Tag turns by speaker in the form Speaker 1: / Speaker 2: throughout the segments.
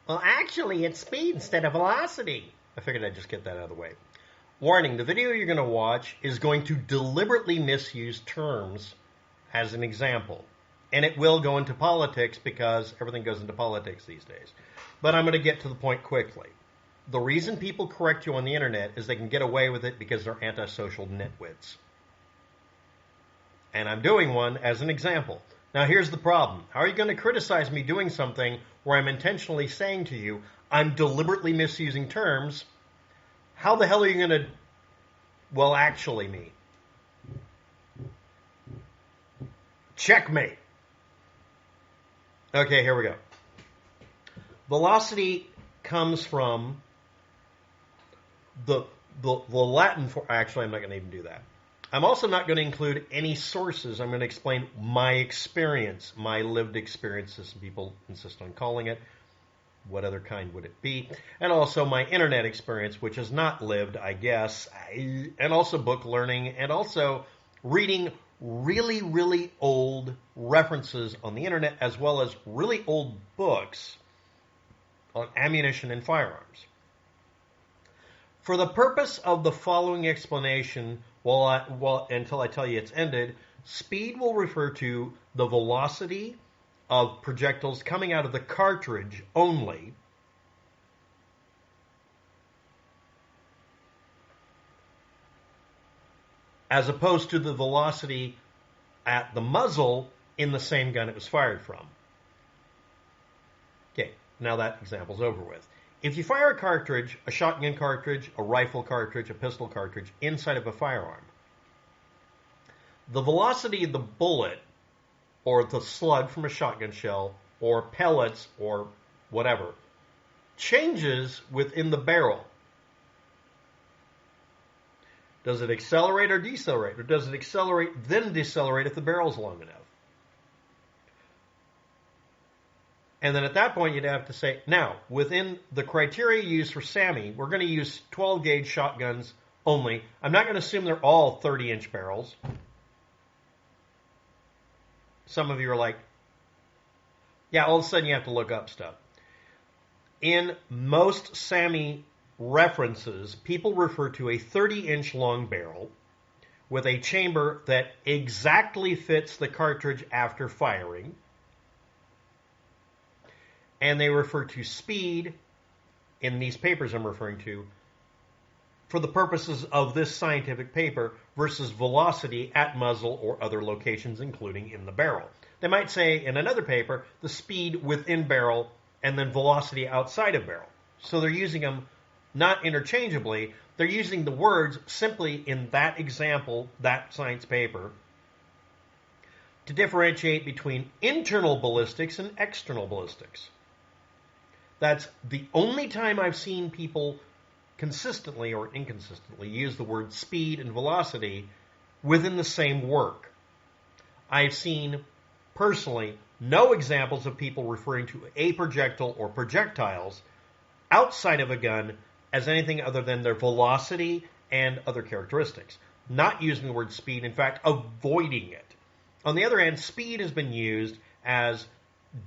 Speaker 1: Well, actually, it's speed instead of velocity. I figured I'd just get that out of the way. Warning, the video you're going to watch is going to deliberately misuse terms as an example. And it will go into politics because everything goes into politics these days. But I'm going to get to the point quickly. The reason people correct you on the internet is they can get away with it because they're antisocial nitwits. And I'm doing one as an example. Now here's the problem. How are you going to criticize me doing something where I'm intentionally saying to you, I'm deliberately misusing terms? How the hell are you going to, well, actually me? Checkmate. Okay, here we go. Velocity comes from the Latin for, actually, I'm not going to even do that. I'm also not going to include any sources. I'm going to explain my experience, my lived experiences. Some people insist on calling it. What other kind would it be? And also my internet experience, which is not lived, I guess. And also book learning. And also reading really, really old references on the internet, as well as really old books on ammunition and firearms. For the purpose of the following explanation, until I tell you it's ended, speed will refer to the velocity of projectiles coming out of the cartridge only, as opposed to the velocity at the muzzle in the same gun it was fired from. Okay, now that example's over with. If you fire a cartridge, a shotgun cartridge, a rifle cartridge, a pistol cartridge, inside of a firearm, the velocity of the bullet, or the slug from a shotgun shell, or pellets, or whatever, changes within the barrel. Does it accelerate or decelerate? Or does it accelerate then decelerate if the barrel's long enough? And then at that point, you'd have to say, now, within the criteria used for SAMI, we're going to use 12-gauge shotguns only. I'm not going to assume they're all 30-inch barrels. Some of you are like, yeah, all of a sudden you have to look up stuff. In most SAMI references, people refer to a 30-inch long barrel with a chamber that exactly fits the cartridge after firing. And they refer to speed, in these papers I'm referring to, for the purposes of this scientific paper, versus velocity at muzzle or other locations, including in the barrel. They might say in another paper, the speed within barrel, and then velocity outside of barrel. So they're using them not interchangeably, they're using the words simply in that example, that science paper, to differentiate between internal ballistics and external ballistics. That's the only time I've seen people consistently or inconsistently use the word speed and velocity within the same work. I've seen, personally, no examples of people referring to a projectile or projectiles outside of a gun as anything other than their velocity and other characteristics. Not using the word speed, in fact, avoiding it. On the other hand, speed has been used as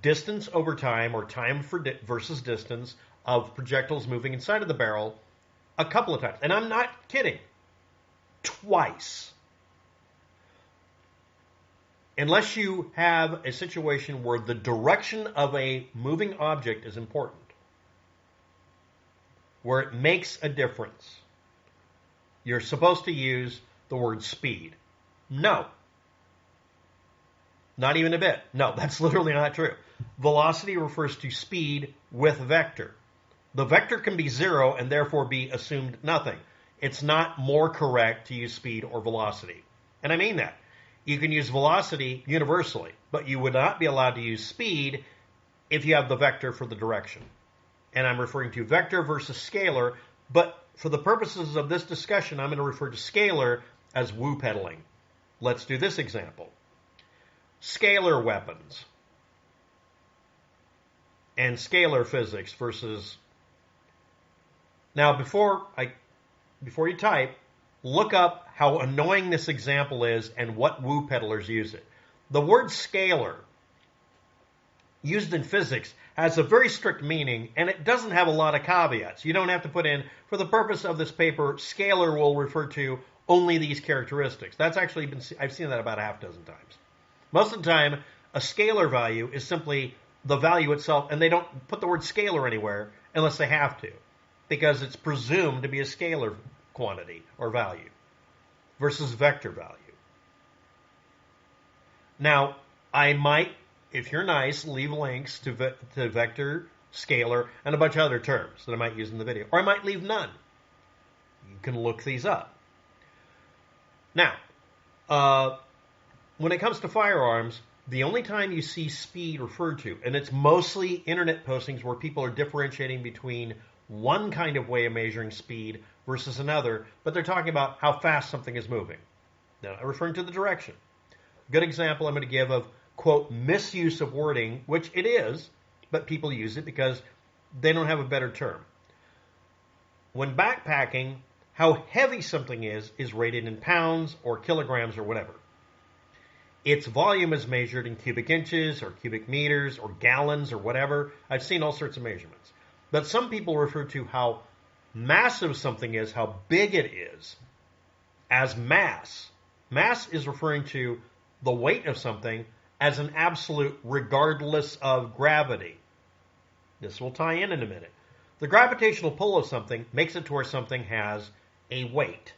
Speaker 1: distance over time, or time versus distance of projectiles moving inside of the barrel a couple of times. And I'm not kidding. Twice. Unless you have a situation where the direction of a moving object is important, where it makes a difference, you're supposed to use the word speed. No. Not even a bit. No, that's literally not true. Velocity refers to speed with vector. The vector can be zero and therefore be assumed nothing. It's not more correct to use speed or velocity. And I mean that. You can use velocity universally, but you would not be allowed to use speed if you have the vector for the direction. And I'm referring to vector versus scalar, but for the purposes of this discussion, I'm going to refer to scalar as woo peddling. Let's do this example. Scalar weapons and scalar physics versus... Now, before you type, look up how annoying this example is and what woo peddlers use it. The word scalar used in physics has a very strict meaning, and it doesn't have a lot of caveats. You don't have to put in, for the purpose of this paper, scalar will refer to only these characteristics. That's actually been, I've seen that about a half dozen times. Most of the time, a scalar value is simply the value itself, and they don't put the word scalar anywhere unless they have to, because it's presumed to be a scalar quantity or value versus vector value. Now, I might, if you're nice, leave links to vector, scalar, and a bunch of other terms that I might use in the video. Or I might leave none. You can look these up. Now, when it comes to firearms, the only time you see speed referred to, and it's mostly internet postings where people are differentiating between one kind of way of measuring speed versus another, but they're talking about how fast something is moving. Now, I'm referring to the direction. A good example I'm going to give of, quote, misuse of wording, which it is, but people use it because they don't have a better term. When backpacking, how heavy something is rated in pounds or kilograms or whatever. Its volume is measured in cubic inches or cubic meters or gallons or whatever. I've seen all sorts of measurements. But some people refer to how massive something is, how big it is, as mass. Mass is referring to the weight of something as an absolute regardless of gravity. This will tie in a minute. The gravitational pull of something makes it to where something has a weight.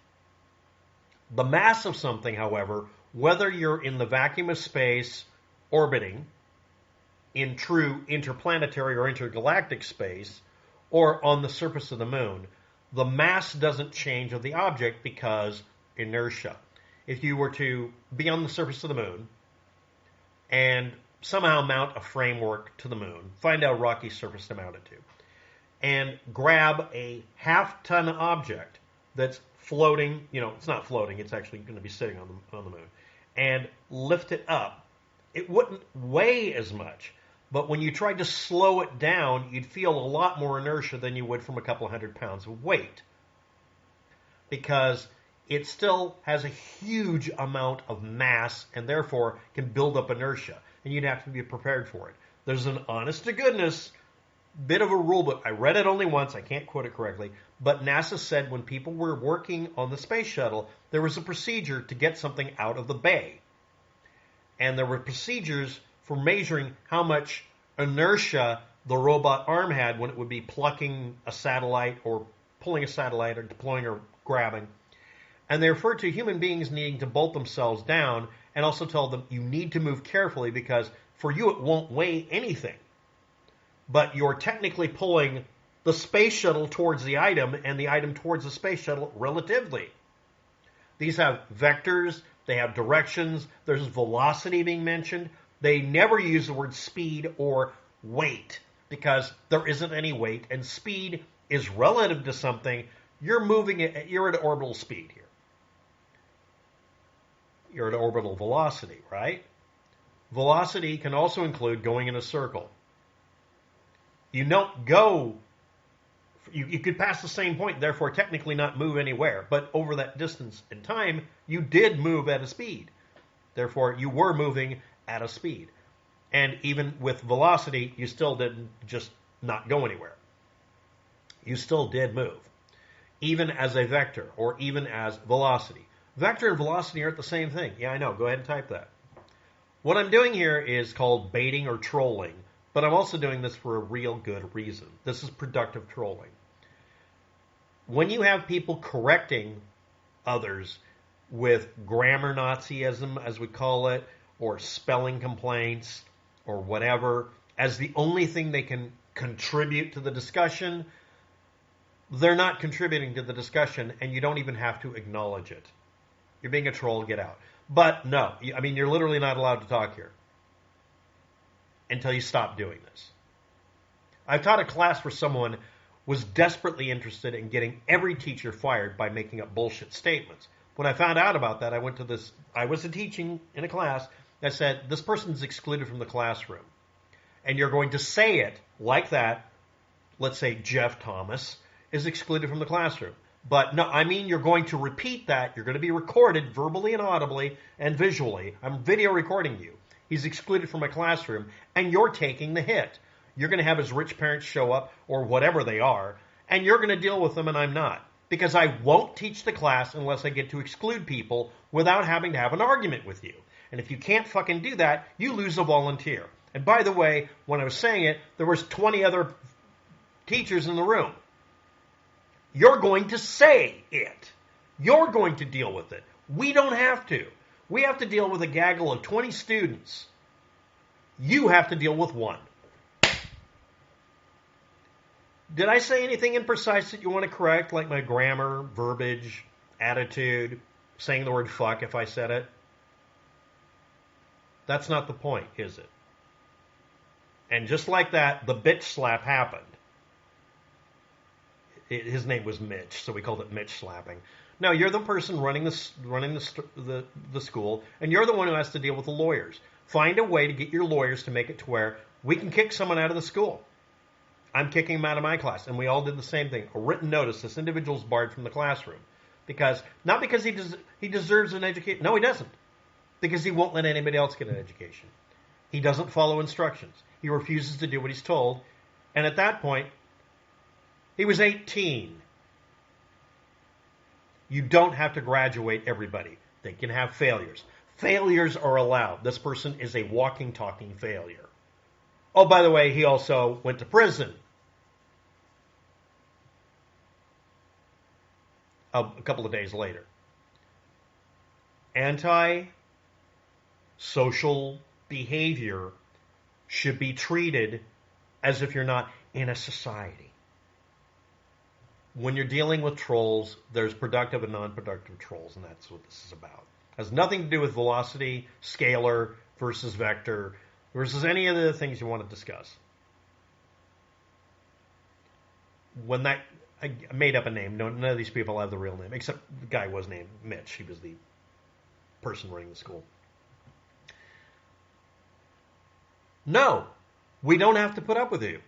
Speaker 1: The mass of something, however, whether you're in the vacuum of space orbiting in true interplanetary or intergalactic space or on the surface of the moon, the mass doesn't change of the object because inertia. If you were to be on the surface of the moon and somehow mount a framework to the moon, find out a rocky surface to mount it to, and grab a half-ton object that's floating, it's not floating, it's actually going to be sitting on the moon, and lift it up, it wouldn't weigh as much. But when you tried to slow it down, you'd feel a lot more inertia than you would from a couple 100 pounds of weight. Because it still has a huge amount of mass and therefore can build up inertia. And you'd have to be prepared for it. There's an honest-to-goodness bit of a rule book. I read it only once. I can't quote it correctly. But NASA said when people were working on the space shuttle, there was a procedure to get something out of the bay. And there were procedures for measuring how much inertia the robot arm had when it would be plucking a satellite or pulling a satellite or deploying or grabbing. And they referred to human beings needing to bolt themselves down and also told them you need to move carefully because for you it won't weigh anything. But you're technically pulling the space shuttle towards the item and the item towards the space shuttle relatively. These have vectors, they have directions, there's velocity being mentioned. They never use the word speed or weight because there isn't any weight and speed is relative to something. You're moving it, you're at orbital speed here. You're at orbital velocity, right? Velocity can also include going in a circle. You don't go, you could pass the same point, therefore technically not move anywhere. But over that distance in time, you did move at a speed. Therefore, you were moving at a speed. And even with velocity, you still didn't just not go anywhere. You still did move. Even as a vector, or even as velocity. Vector and velocity aren't the same thing. Yeah, I know. Go ahead and type that. What I'm doing here is called baiting or trolling. But I'm also doing this for a real good reason. This is productive trolling. When you have people correcting others with grammar Nazism, as we call it, or spelling complaints, or whatever, as the only thing they can contribute to the discussion, they're not contributing to the discussion, and you don't even have to acknowledge it. You're being a troll, get out. But no, I mean, you're literally not allowed to talk here until you stop doing this. I've taught a class where someone was desperately interested in getting every teacher fired by making up bullshit statements. When I found out about that, I was teaching in a class that said, this person's excluded from the classroom. And you're going to say it like that. Let's say Jeff Thomas is excluded from the classroom. But no, I mean you're going to repeat that. You're going to be recorded verbally and audibly and visually. I'm video recording you. He's excluded from my classroom, and you're taking the hit. You're going to have his rich parents show up, or whatever they are, and you're going to deal with them, and I'm not. Because I won't teach the class unless I get to exclude people without having to have an argument with you. And if you can't fucking do that, you lose a volunteer. And by the way, when I was saying it, there was 20 other teachers in the room. You're going to say it. You're going to deal with it. We don't have to. We have to deal with a gaggle of 20 students. You have to deal with one. Did I say anything imprecise that you want to correct, like my grammar, verbiage, attitude, saying the word fuck if I said it? That's not the point, is it? And just like that, the bitch slap happened. His name was Mitch, so we called it Mitch slapping. Now, you're the person running the school, and you're the one who has to deal with the lawyers. Find a way to get your lawyers to make it to where we can kick someone out of the school. I'm kicking him out of my class, and we all did the same thing. A written notice, this individual's barred from the classroom. Not because he deserves an education. No, he doesn't. Because he won't let anybody else get an education. He doesn't follow instructions. He refuses to do what he's told. And at that point, he was 18. You don't have to graduate everybody. They can have failures. Failures are allowed. This person is a walking, talking failure. Oh, by the way, he also went to prison. A couple of days later. Anti-social behavior should be treated as if you're not in a society. When you're dealing with trolls, there's productive and non-productive trolls, and that's what this is about. It has nothing to do with velocity, scalar versus vector, versus any of the things you want to discuss. I made up a name. None of these people have the real name, except the guy was named Mitch. He was the person running the school. No, we don't have to put up with you.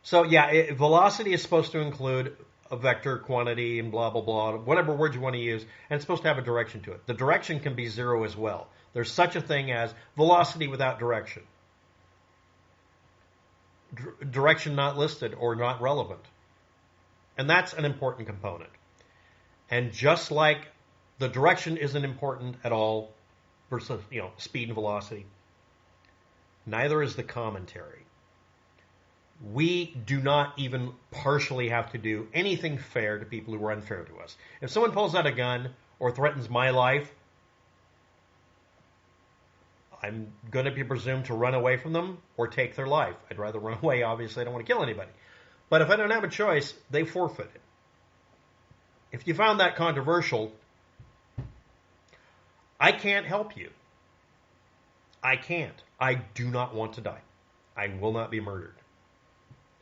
Speaker 1: So yeah, velocity is supposed to include a vector, quantity, and blah, blah, blah, whatever word you want to use, and it's supposed to have a direction to it. The direction can be zero as well. There's such a thing as velocity without direction. Direction not listed or not relevant. And that's an important component. And just like the direction isn't important at all versus, speed and velocity, neither is the commentary. We do not even partially have to do anything fair to people who are unfair to us. If someone pulls out a gun or threatens my life, I'm going to be presumed to run away from them or take their life. I'd rather run away, obviously. I don't want to kill anybody. But if I don't have a choice, they forfeit it. If you found that controversial, I can't help you. I can't. I do not want to die. I will not be murdered.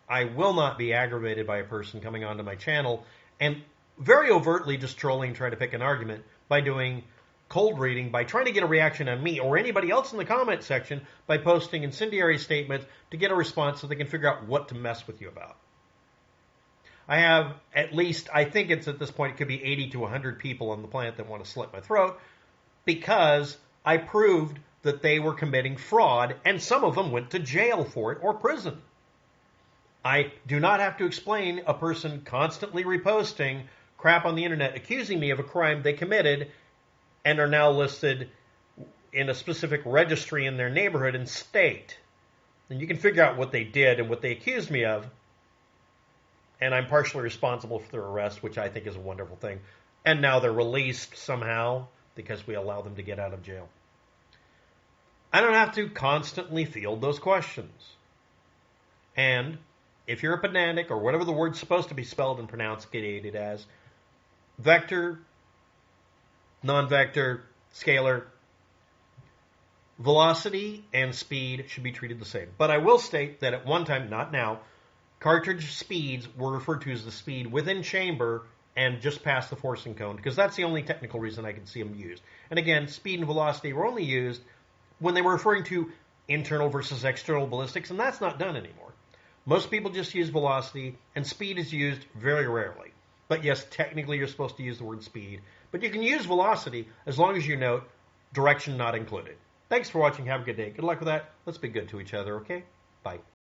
Speaker 1: I will not be aggravated by a person coming onto my channel and very overtly just trolling, trying to pick an argument by doing cold reading, by trying to get a reaction on me or anybody else in the comment section by posting incendiary statements to get a response so they can figure out what to mess with you about. I have at least, I think it's at this point, it could be 80 to 100 people on the planet that want to slit my throat because I proved that they were committing fraud and some of them went to jail for it or prison. I do not have to explain a person constantly reposting crap on the internet accusing me of a crime they committed and are now listed in a specific registry in their neighborhood and state. And you can figure out what they did and what they accused me of. And I'm partially responsible for their arrest, which I think is a wonderful thing. And now they're released somehow because we allow them to get out of jail. I don't have to constantly field those questions. And if you're a pedantic or whatever the word's supposed to be spelled and pronunciated as, vector, non-vector, scalar, velocity and speed should be treated the same. But I will state that at one time, not now, cartridge speeds were referred to as the speed within chamber and just past the forcing cone, because that's the only technical reason I can see them used. And again, speed and velocity were only used when they were referring to internal versus external ballistics, and that's not done anymore. Most people just use velocity, and speed is used very rarely. But yes, technically you're supposed to use the word speed, but you can use velocity as long as you note direction not included. Thanks for watching. Have a good day. Good luck with that. Let's be good to each other, okay? Bye.